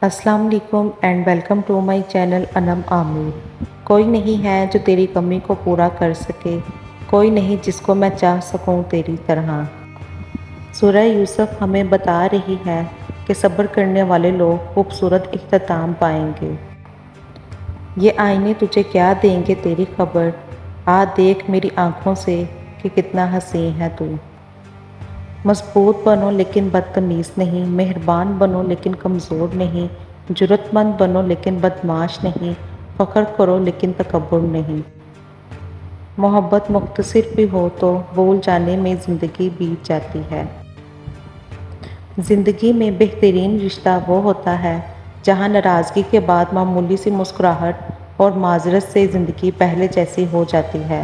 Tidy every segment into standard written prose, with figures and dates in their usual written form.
السلام علیکم and welcome to my channel Anam Amir. کوئی نہیں ہے جو تیری کمی کو پورا کر سکے، کوئی نہیں جس کو میں چاہ سکوں تیری طرح۔ سورہ یوسف ہمیں بتا رہی ہے کہ صبر کرنے والے لوگ خوبصورت اختتام پائیں گے۔ یہ آئینے تجھے کیا دیں گے تیری خبر، آ دیکھ میری آنکھوں سے کہ کتنا حسین ہے تو۔ مضبوط بنو لیکن بدتمیز نہیں، مہربان بنو لیکن کمزور نہیں، جرأت مند بنو لیکن بدمعاش نہیں، فخر کرو لیکن تکبر نہیں۔ محبت مختصر بھی ہو تو بھول جانے میں زندگی بیت جاتی ہے۔ زندگی میں بہترین رشتہ وہ ہوتا ہے جہاں ناراضگی کے بعد معمولی سی مسکراہٹ اور معذرت سے زندگی پہلے جیسی ہو جاتی ہے۔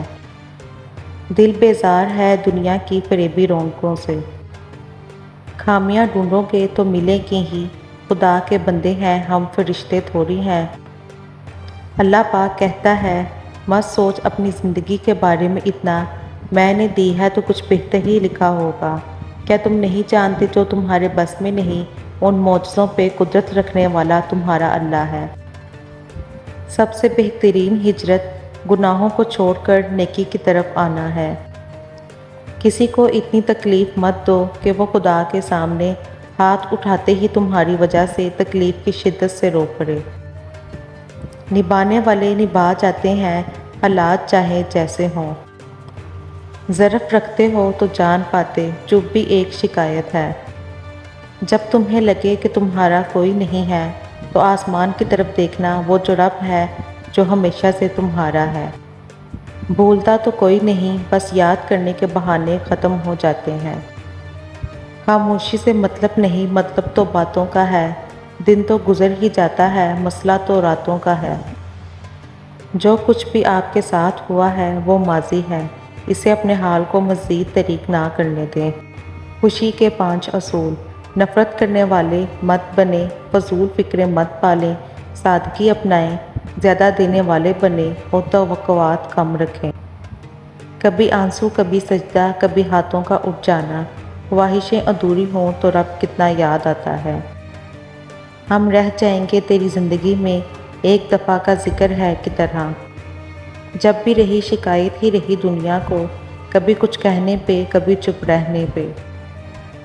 دل بیزار ہے دنیا کی فریبی رونقوں سے، خامیاں ڈھونڈو گے تو ملیں گی ہی، خدا کے بندے ہیں ہم فرشتے تھوڑی ہیں۔ اللہ پاک کہتا ہے مت سوچ اپنی زندگی کے بارے میں اتنا، میں نے دی ہے تو کچھ بہتر ہی لکھا ہوگا۔ کیا تم نہیں جانتے جو تمہارے بس میں نہیں، ان معجزوں پہ قدرت رکھنے والا تمہارا اللہ ہے۔ سب سے بہترین ہجرت گناہوں کو چھوڑ کر نیکی کی طرف آنا ہے۔ کسی کو اتنی تکلیف مت دو کہ وہ خدا کے سامنے ہاتھ اٹھاتے ہی تمہاری وجہ سے تکلیف کی شدت سے رو پڑے۔ نبھانے والے نبھا جاتے ہیں حالات چاہے جیسے ہوں۔ ظرف رکھتے ہو تو جان پاتے، چپ بھی ایک شکایت ہے۔ جب تمہیں لگے کہ تمہارا کوئی نہیں ہے تو آسمان کی طرف دیکھنا، وہ جو رب ہے جو ہمیشہ سے تمہارا ہے۔ بھولتا تو کوئی نہیں، بس یاد کرنے کے بہانے ختم ہو جاتے ہیں۔ خاموشی سے مطلب نہیں، مطلب تو باتوں کا ہے۔ دن تو گزر ہی جاتا ہے، مسئلہ تو راتوں کا ہے۔ جو کچھ بھی آپ کے ساتھ ہوا ہے وہ ماضی ہے، اسے اپنے حال کو مزید طریق نہ کرنے دیں۔ خوشی کے 5 اصول۔ نفرت کرنے والے مت بنیں، فضول فکریں مت پالیں، سادگی اپنائیں، زیادہ دینے والے بنیں اور توقعات کم رکھیں۔ کبھی آنسو کبھی سجدہ، کبھی ہاتھوں کا اٹھ جانا، خواہشیں ادھوری ہوں تو رب کتنا یاد آتا ہے۔ ہم رہ جائیں گے تیری زندگی میں ایک دفعہ کا ذکر ہے کی طرح۔ جب بھی رہی شکایت ہی رہی دنیا کو، کبھی کچھ کہنے پہ کبھی چپ رہنے پہ۔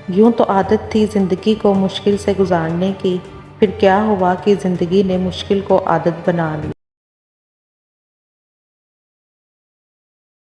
یوں تو عادت تھی زندگی کو مشکل سے گزارنے کی، پھر کیا ہوا کہ زندگی نے مشکل کو عادت بنا لی۔